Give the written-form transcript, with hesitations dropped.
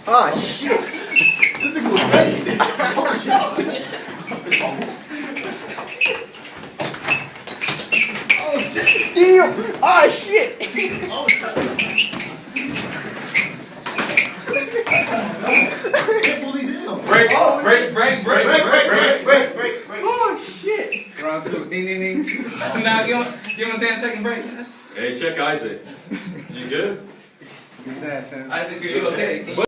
Ah, shit. This thing was ready. Oh, shit. Oh, shit. Damn. Ah, shit. Oh, Break. Oh, shit. Round 2. Ding, ding, ding. Now give him a 10-second break. Hey, check Isaac. You good? I think you're okay.